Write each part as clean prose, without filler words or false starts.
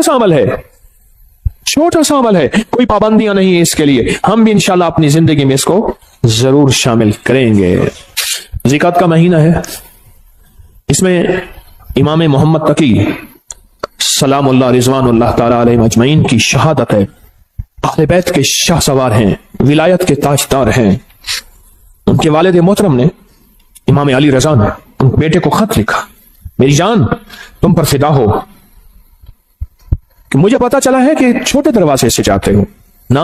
सा अमल है, छोटा सा अमल है, कोई पाबंदियां नहीं है इसके लिए। हम भी इंशाल्लाह अपनी जिंदगी में इसको जरूर शामिल करेंगे। ज़िकात का महीना है, इसमें इमाम मोहम्मद तकी सलामुल्लाह रिजवानुल्लाह ताला अलैहिम अजमईन की शहादत है। अहले बैत के शाह सवार हैं, विलायत के ताजदार हैं। उनके वालिद मोहतरम ने, इमाम अली रजा ने, उन बेटे को खत लिखा, मेरी जान तुम पर फिदा हो कि मुझे पता चला है कि छोटे दरवाजे से जाते हो ना,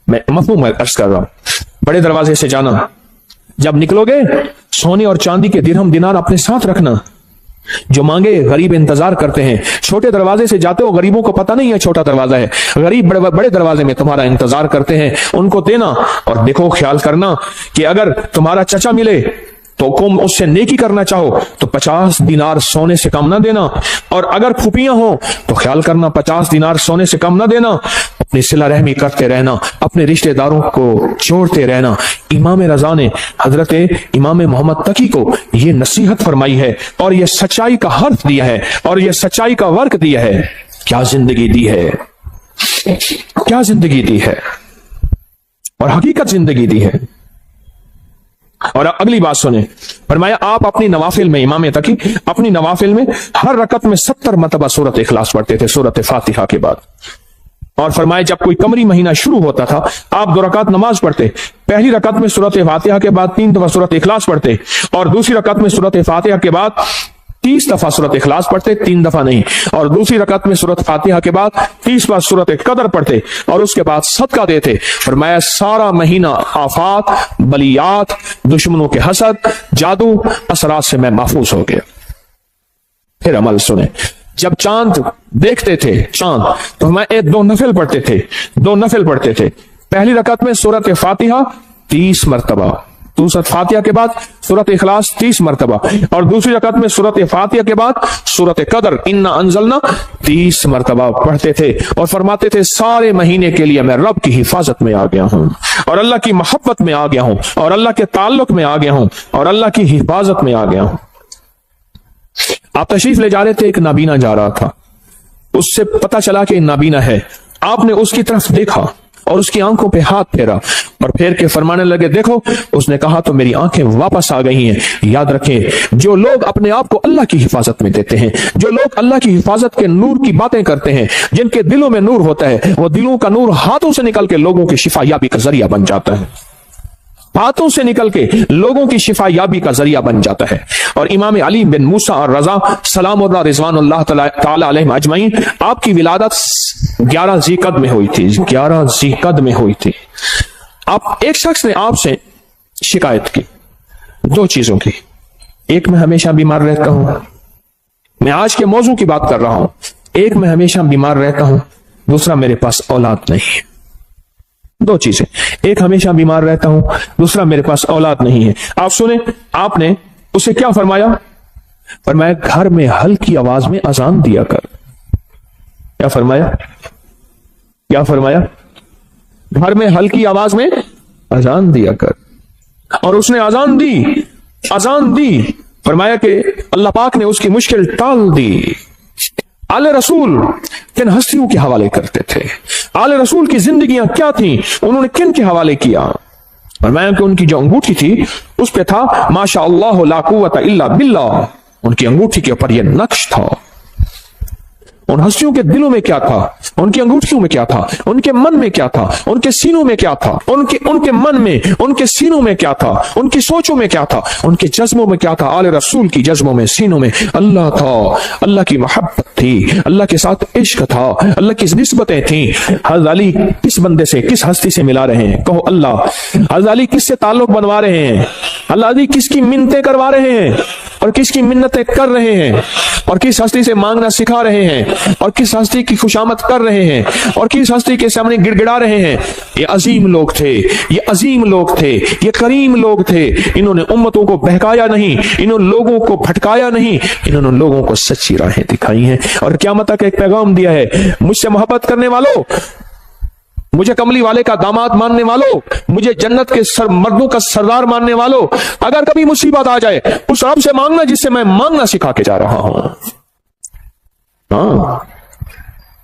मैं मफहूम अर्ज कर रहा हूं, बड़े दरवाजे से जाना। जब निकलोगे सोने और चांदी के दिरहम दिनार अपने साथ रखना, जो मांगे गरीब इंतजार करते हैं। छोटे दरवाजे से जाते हो, गरीबों को पता नहीं है छोटा दरवाजा है, गरीब बड़े दरवाजे में तुम्हारा इंतजार करते हैं, उनको देना। और देखो, ख्याल करना कि अगर तुम्हारा चचा मिले तो तुम उससे नेकी करना चाहो तो 50 दिनार सोने से कम ना देना, और अगर फूफियां हो तो ख्याल करना 50 दिनार सोने से कम ना देना। अपनी सिला रहमी करते रहना, अपने रिश्तेदारों को जोड़ते रहना। इमाम रजा ने हजरत इमाम मोहम्मद तकी को ये नसीहत फरमाई है और ये सच्चाई का हर्फ दिया है और ये सच्चाई का वर्क दिया है। क्या जिंदगी दी है, क्या जिंदगी दी है, और हकीकत जिंदगी दी है। और अगली बात सुने, फरमाया आप अपनी नवाफिल में, इमाम तकी अपनी नवाफिल में हर रकत में 70 मरतबा सूरत इखलास पढ़ते थे, सूरत फातिहा के बाद। और फरमाया जब कोई कमरी महीना शुरू होता था, आप 2 रकात नमाज पढ़ते, पहली रकत में सूरत फातिहा के बाद 3 दफा सूरत इखलास पढ़ते, और दूसरी रकत में सूरत फातिहा के बाद 30 दफा सूरत इखलास पढ़ते, 3 दफा नहीं, और दूसरी रकत में सूरत फातिहा के बाद 30 बार सूरत कदर पढ़ते, और उसके बाद सदका देते। फरमाया सारा महीना आफात, बलियात, दुश्मनों के हसद, जादू, असरात से मैं महफूज हो गया। फिर अमल सुने, जब चांद देखते थे चांद, तो मैं 2 नफिल पढ़ते थे, 2 नफिल पढ़ते थे। पहली रकत में सूरत फातिहा 30 मरतबा, सूरत फातिहा के बाद सूरत इखलास 30 मरतबा, और दूसरी रकत में सूरत फातिहा के बाद सूरत कदर इन्ना अंजलना 30 मरतबा पढ़ते थे। और फरमाते थे सारे महीने के लिए मैं रब की हिफाजत में आ गया हूं, और अल्लाह की मोहब्बत में आ गया हूं, और अल्लाह के ताल्लुक में आ गया हूं, और अल्लाह की हिफाजत में आ गया हूं। आप तशरीफ ले जा रहे थे, एक नाबीना जा रहा था, उससे पता चला कि नाबीना है। आपने उसकी तरफ देखा और उसकी आंखों पे हाथ फेरा, और फेर के फरमाने लगे देखो, उसने कहा तो मेरी आंखें वापस आ गई हैं। याद रखें, जो लोग अपने आप को अल्लाह की हिफाजत में देते हैं, जो लोग अल्लाह की हिफाजत के नूर की बातें करते हैं, जिनके दिलों में नूर होता है, वो दिलों का नूर हाथों से निकल के लोगों की शिफा याबी का जरिया बन जाता है, हाथों से निकल के लोगों की शिफा याबी का जरिया बन जाता है। और इमाम अली बिन मूसा और रजा सलामुल्लाह रिजवानुल्लाह ताला अलैहिम अजमईन, आपकी विलादत 11 ज़ीक़द में हुई थी, 11 ज़ीक़द में हुई थी। आप एक शख्स ने आपसे शिकायत की 2 चीजों की, एक मैं हमेशा बीमार रहता हूं, मैं आज के मौजू की बात कर रहा हूं, एक मैं हमेशा बीमार रहता हूं, दूसरा मेरे पास औलाद नहीं है। 2 चीजें, एक हमेशा बीमार रहता हूं, दूसरा मेरे पास औलाद नहीं है। आप सुने, आपने उसे क्या फरमाया? फरमाया घर में हल्की आवाज में अजान दिया कर। क्या फरमाया? क्या फरमाया? घर में हल्की आवाज में अजान दिया कर। और उसने अजान दी, अजान दी। फरमाया कि अल्लाह पाक ने उसकी मुश्किल टाल दी। आले रसूल किन हस्तियों के हवाले करते थे, आले रसूल की जिंदगियां क्या थी, उन्होंने किन के हवाले किया? फरमाया कि उनकी जो अंगूठी थी उस पे था माशा अल्लाह ला कुव्वता इल्ला बिल्लाह। उनकी अंगूठी के ऊपर यह नक्श था। उन हस्तियों के दिलों में क्या था, उनकी अंगूठियों में क्या था, उनके मन में क्या था, उनके सीनों में क्या था, उनके मन में, उनके सीनों में क्या था, उनकी सोचों में क्या था, उनके जज्बों में क्या था। आले रसूल की जज्बों में, सीनों में अल्लाह था, अल्लाह की मोहब्बत थी, अल्लाह के साथ इश्क था, अल्लाह की निस्बतें थी। हज़रत अली किस बंदे से, किस हस्ती से मिला रहे हैं? कहो अल्लाह। हज़रत अली किससे ताल्लुक बनवा रहे हैं? हज़रत अली किसकी मिन्नतें करवा रहे हैं और किसकी मिन्नतें कर रहे हैं, और किस हस्ती से मांगना सिखा रहे हैं, और किस हस्ती की खुशामद कर रहे हैं, और किस हस्ती के सामने गिड़गिड़ा रहे हैं? ये अजीम लोग थे, ये अजीम लोग थे, ये करीम लोग थे। इन्होंने उम्मतों को बहकाया नहीं, इन्होंने लोगों को भटकाया नहीं, इन्होंने लोगों को सच्ची राहें दिखाई हैं और क़यामत तक एक पैगाम दिया है। मुझसे मोहब्बत करने वालों, मुझे कमली वाले का दामाद मानने वालों, मुझे जन्नत के मर्दों का सरदार मानने वालों, अगर कभी मुसीबत आ जाए उस रब से मांगना जिससे मैं मांगना सिखा के जा रहा हूं। हाँ,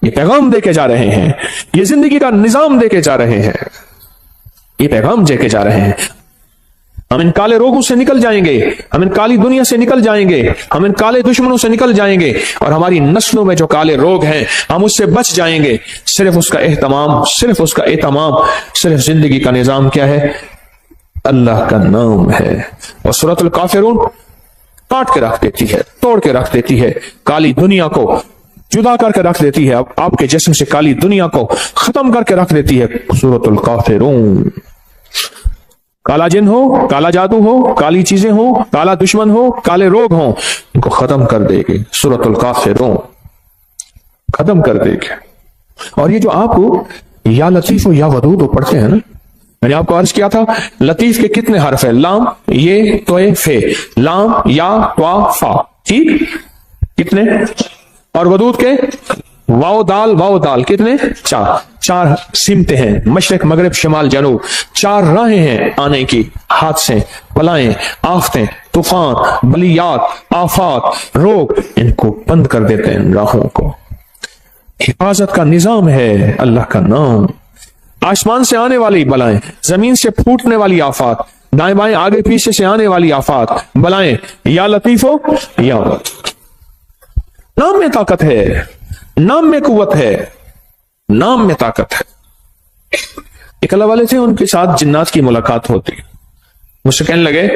ये पैगाम देके जा रहे हैं, ये जिंदगी का निजाम देके जा रहे हैं, ये पैगाम देके जा रहे हैं। हम इन काले रोगों से निकल जाएंगे, हम इन काली दुनिया से निकल जाएंगे, हम इन काले दुश्मनों से निकल जाएंगे, और हमारी नस्लों में जो काले रोग हैं हम उससे बच जाएंगे। सिर्फ उसका एहतमाम, सिर्फ उसका एहतमाम, सिर्फ जिंदगी का निजाम क्या है? अल्लाह का नाम है। और सूरतुल काफिरून काट के रख देती है, तोड़ के रख देती है, काली दुनिया को जुदा करके रख देती है, आपके जिस्म से काली दुनिया को खत्म करके रख देती है सूरतुल काफिरून। काला जिन हो, काला जादू हो, काली चीजें हो, काला दुश्मन हो, काले रोग हो, इनको खत्म कर देगी सूरतुल काफिरून, खत्म कर देगी। और ये जो आप या लतीफ या वदूद पढ़ते हैं ना, मैंने आपको अर्ज किया था लतीफ के कितने हर्फ है? लाम, ये, तोए, फे, लाम, या, त्वा, फा, ठीक, कितने? और वदूद के वाओ दाल कितने? चार। चार सिमते हैं, मशरक मगरिब शिमाल जनूब, चार राहें हैं आने की, हादसे, बलाएं, आफतें, तूफान, बलियात, आफात, रोग, इनको बंद कर देते हैं इन राहों को। हिफाजत का निजाम है अल्लाह का नाम। आसमान से आने वाली बलाएं, जमीन से फूटने वाली आफात, दाएं बाएं आगे पीछे से आने वाली आफात, बलाएं, या लतीफो या नाम में ताकत है, नाम में कुव्वत है, नाम में ताकत है। एक अल्लाह वाले थे, उनके साथ जिन्नात की मुलाकात होती, मुझसे कहने लगे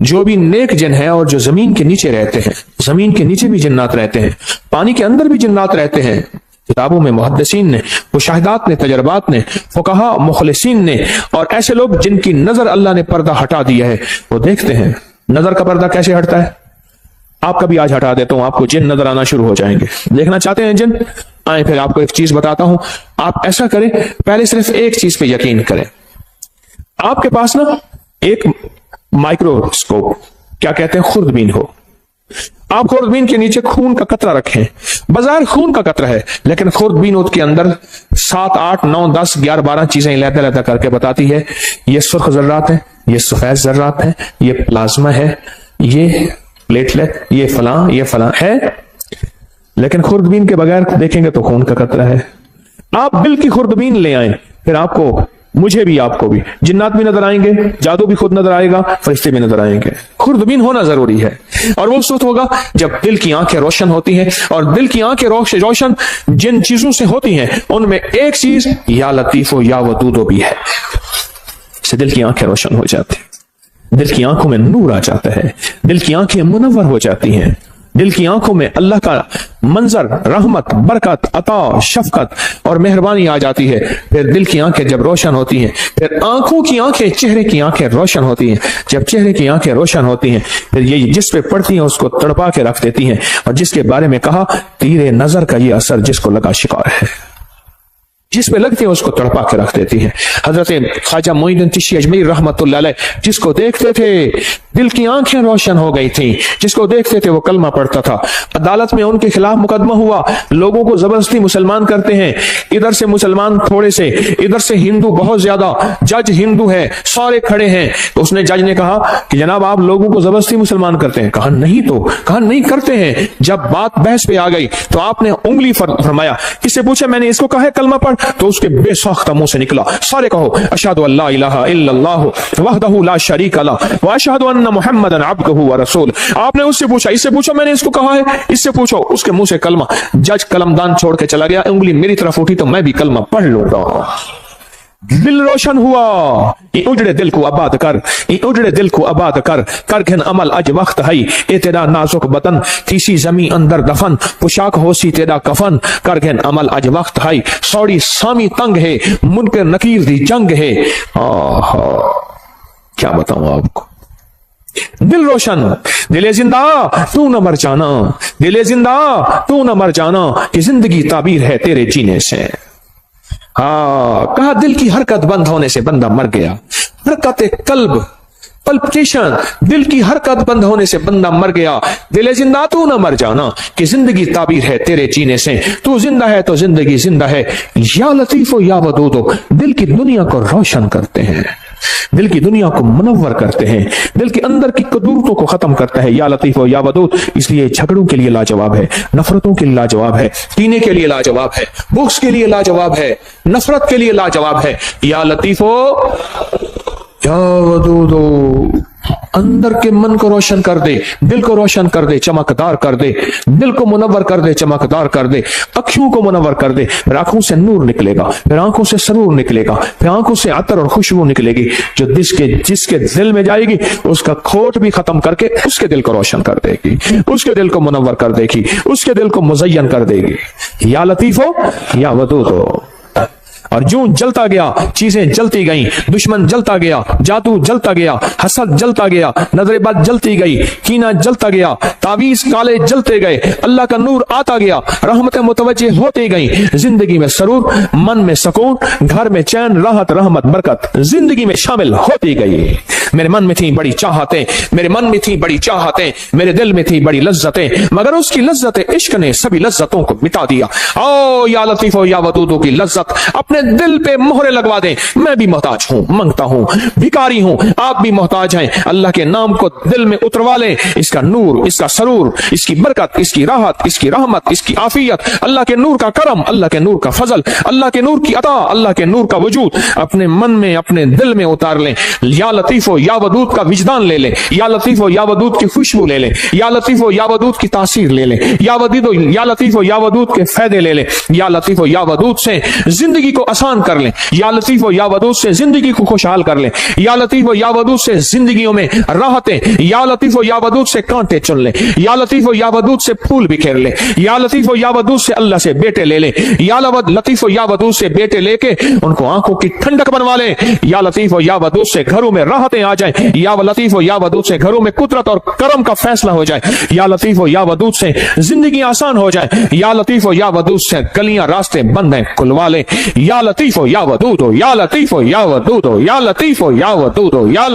जो भी नेक जिन है और जो जमीन के नीचे रहते हैं, जमीन के नीचे भी जिन्नात रहते हैं, पानी के अंदर भी जिन्नात रहते हैं, किताबों में मुहद्दिसीन ने, मुशाहिदात ने, तजर्बात ने, फुकहा मुखलिसीन ने, और ऐसे लोग जिनकी नजर अल्लाह ने पर्दा हटा दिया है, वो देखते हैं नजर का पर्दा कैसे हटता है। आपका भी आज हटा देता हूं, आपको जिन नजर आना शुरू हो जाएंगे। देखना चाहते हैं जिन? आए, फिर आपको एक चीज बताता हूं। आप ऐसा करें, पहले सिर्फ एक चीज पे यकीन करें। आपके पास ना एक माइक्रोस्कोप, क्या कहते हैं, खुर्दबीन हो। आप खुर्दबीन के नीचे खून का कतरा रखें, बाजार खून का कतरा है, लेकिन खुर्दबीन के अंदर 7, 8, 9, 10, 11, 12 चीजें लहदा करके बताती है। ये सुर्ख जर्रात है, ये सफेद जर्रात है, ये प्लाज्मा है, ये प्लेटलेट, ये फलां है, लेकिन खुर्दबीन के बगैर देखेंगे तो खून का कतरा है। आप दिल की खुर्दबीन ले आए, फिर आपको, मुझे भी, आपको भी जिन्नात भी नजर आएंगे, जादू भी खुद नजर आएगा, फरिश्ते भी नजर आएंगे। खुर्दबीन होना जरूरी है, और वो उस वक्त होगा जब दिल की आंखें रोशन होती हैं, और दिल की आंखें रोशन जिन चीजों से होती हैं उनमें एक चीज या लतीफो या वदूदो भी है। से दिल की आंखें रोशन हो जाती हैं, दिल की आंखों में नूर आ जाता है, दिल की आंखें मुनव्वर हो जाती हैं, दिल की आंखों में अल्लाह का मंजर, रहमत, बरकत, अता, शफकत और मेहरबानी आ जाती है। फिर दिल की आंखें जब रोशन होती हैं, फिर आंखों की आंखें, चेहरे की आंखें रोशन होती हैं। जब चेहरे की आंखें रोशन होती हैं, फिर ये जिस पे पड़ती हैं उसको तड़पा के रख देती हैं, और जिसके बारे में कहा तीरे नजर का ये असर जिसको लगा शिकार है, जिस पे लगती है उसको तड़पा के रख देती है। हजरत ख्वाजा मोइनुद्दीन चिश्ती अजमेरी रहमतुल्लाह अलैह, जिसको देखते थे दिल की आंखें रोशन हो गई थी, जिसको देखते थे वो कलमा पढ़ता था। अदालत में उनके खिलाफ मुकदमा हुआ, लोगों को जबरदस्ती मुसलमान करते हैं, इधर से मुसलमान थोड़े से, इधर से हिंदू बहुत ज्यादा, जज हिंदू है, सारे खड़े हैं। तो उसने, जज ने कहा कि जनाब आप लोगों को जबरदस्ती मुसलमान करते हैं। कहा नहीं, तो कहा नहीं करते हैं। जब बात बहस पे आ गई तो आपने उंगली फरमाया, किससे पूछा? मैंने इसको कहा है कलमा पढ़, तो उसके बेसाख्ता मुंह से निकला, सारे कहो अशहदु अल्ला इलाहा इल्लल्लाहु वहदहु ला शरीका लहु व अशहदु अन्ना मुहम्मदन अब्दुहु व रसूल। आपने उससे पूछा, इससे पूछो मैंने इसको कहा है, इससे पूछो, उसके मुंह से कलमा। जज कलमदान छोड़ के चला गया, उंगली मेरी तरफ उठी तो मैं भी कलमा पढ़ लूंगा। दिल रोशन हुआ। ये उजड़े दिल को आबाद कर, ये उजड़े दिल को आबाद कर, कर घन अमल अज वक्त है, ए तेरा नाजुक बदन तीसी जमी अंदर दफन, पोशाक होसी तेरा कफन, कर घन अमल अज वक्त है, सौड़ी सामी तंग है, मुनकर नकीर दी जंग है। क्या बताऊं आपको, दिल रोशन, दिले जिंदा तू न मर जाना, दिले जिंदा तू न मर जाना, कि जिंदगी ताबीर है तेरे जीने से। कहा दिल की हरकत बंद होने से बंदा मर गया। हरकत कल्ब, पल्पिटेशन, दिल की हरकत बंद होने से बंदा मर गया। दिले जिंदा तू न मर जाना, कि जिंदगी ताबीर है तेरे जीने से। तू जिंदा है तो जिंदगी जिंदा है, या लतीफो या वदूदो, दिल की दुनिया को रोशन करते हैं। دل کی دنیا کو منور کرتے ہیں، دل کے اندر کی قدورتوں کو ختم کرتا ہے۔ یا لطیف و یا ودود اس لیے جھگڑوں کے لیے لاجواب ہے، نفرتوں کے لیے لاجواب ہے، کینے کے لیے لاجواب ہے، بغض کے لیے لاجواب ہے، نفرت کے لیے لاجواب ہے۔ یا لطیف و یا ودود اندر کے من کو روشن کر دے، دل کو روشن کر دے، چمکدار کر دے، دل کو منور کر دے، چمکدار کر دے، اکھیوں کو منور کر دے، پھر آنکھوں سے نور نکلے گا، پھر آنکھوں سے سرور نکلے گا، پھر آنکھوں سے عطر اور خوشبو نکلے گی، جو جس کے دل میں جائے گی اس کا کھوٹ بھی ختم کر کے اس کے دل کو روشن کر دے گی، اس کے دل کو منور کر دے گی، اس کے دل کو مزین کر دے گی۔ یا لطیف ہو یا ودود ہو۔ اور جو جلتا گیا چیزیں جلتی گئیں، دشمن جلتا گیا، جادو جلتا گیا، حسد جلتا گیا، نظر بد جلتی گئی، کینہ جلتا گیا، تعویذ کالے جلتے گئے، اللہ کا نور آتا گیا، رحمتیں متوجہ ہوتی گئیں، زندگی میں سرور، من میں سکون، گھر میں چین، راحت، رحمت، برکت زندگی میں شامل ہوتی گئی۔ میرے من میں تھی بڑی چاہتیں، میرے من میں تھی بڑی چاہتیں، میرے دل میں تھی بڑی لذتیں، مگر اس کی لذت عشق نے سبھی لذتوں کو مٹا دیا۔ او یا لطیف و یا ودودوں کی لذت اپنے دل پہ مہرے لگوا دیں۔ میں بھی محتاج ہوں، منگتا ہوں، بھکاری ہوں، آپ بھی محتاج ہیں۔ اللہ کے نام کو دل میں اتروا لیں، اس کا نور، اس کا سرور، اس کی برکت، اس کی راحت، اس کی رحمت، اس کی عافیت، اللہ کے نور کا کرم، اللہ کے نور کا فضل، اللہ کے نور کی عطا، اللہ کے نور کا وجود اپنے من میں، اپنے دل میں اتار لیں۔ یا لطیف و یا ودود کا وجدان لے لیں، یا لطیف و یا ودود کی خوشبو لے لیں، یا لطیف و یا ودود کی تاثیر لے لیں، یا لطیف و یا ودود کے فائدے لے لیں۔ یا لطیف و یا ودود سے زندگی کو آسان کر لیں، یا لطیف و یا ودود سے زندگی کو خوشحال کر لیں، یا لطیف و یا ودود سے زندگیوں میں راحتیں، یا لطیف و یا ودود سے کانٹے چن لیں، یا لطیف و یا ودود سے پھول بکھیر لیں، یا لطیف و یا ودود سے اللہ سے بیٹے لے لیں، یا لطیف و یا ودود سے بیٹے لے کے ان کو آنکھوں کی ٹھنڈک بنوا لیں، یا لطیف و یا ودود سے گھروں میں راحتیں آ جائیں، یا لطیف و یا ودود سے گھروں میں قدرت اور کرم کا فیصلہ ہو جائے، یا لطیف و یا ودود سے زندگی آسان ہو جائے، یا لطیف و یا ودود سے گلیاں راستے بند ہیں کھلوا لیں۔ یا لطیف و یا ودود ہو، یا لطیف و یا ودود ہو، یا لطیف و یا ودود ہو، یا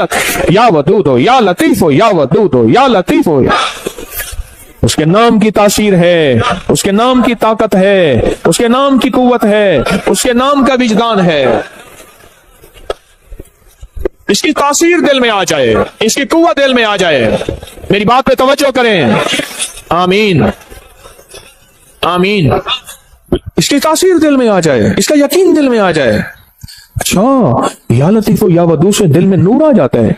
ودود ہو، یا لطیف و یا ودود ہو، یا لطیف ہو۔ اس کے نام کی تاثیر ہے، اس کے نام کی طاقت ہے، اس کے نام کی قوت ہے، اس کے نام کا وجدان ہے۔ اس کی تاثیر دل میں آ جائے، اس کی قوت دل میں آ جائے۔ میری بات پہ توجہ کریں، آمین آمین۔ اس کی تاثیر دل میں آ جائے، اس کا یقین دل میں آ جائے۔ اچھا، یا لطیف و یا ودود سے دل میں نور آ جاتا ہے،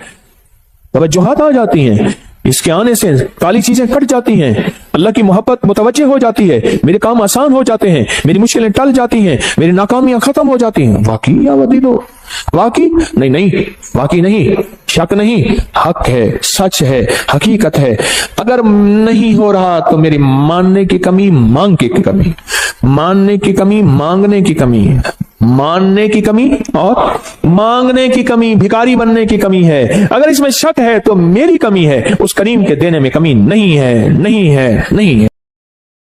توجہات آ جاتی ہیں، اس کے آنے سے کالی چیزیں کٹ جاتی ہیں، اللہ کی محبت متوجہ ہو جاتی ہے، میرے کام آسان ہو جاتے ہیں، میری مشکلیں ٹل جاتی ہیں، میری ناکامیاں ختم ہو جاتی ہیں۔ واقعی یا ودود ہو؟ واقعی نہیں، واقعی نہیں، شک نہیں، حق ہے، سچ ہے، حقیقت ہے۔ اگر نہیں ہو رہا تو میری ماننے کی کمی، مانگ کی کمی، ماننے کی کمی، مانگنے کی کمی، ماننے کی کمی اور مانگنے کی کمی، بھکاری بننے کی کمی ہے۔ اگر اس میں شک ہے تو میری کمی ہے، اس کریم کے دینے میں کمی نہیں ہے، نہیں ہے، نہیں ہے۔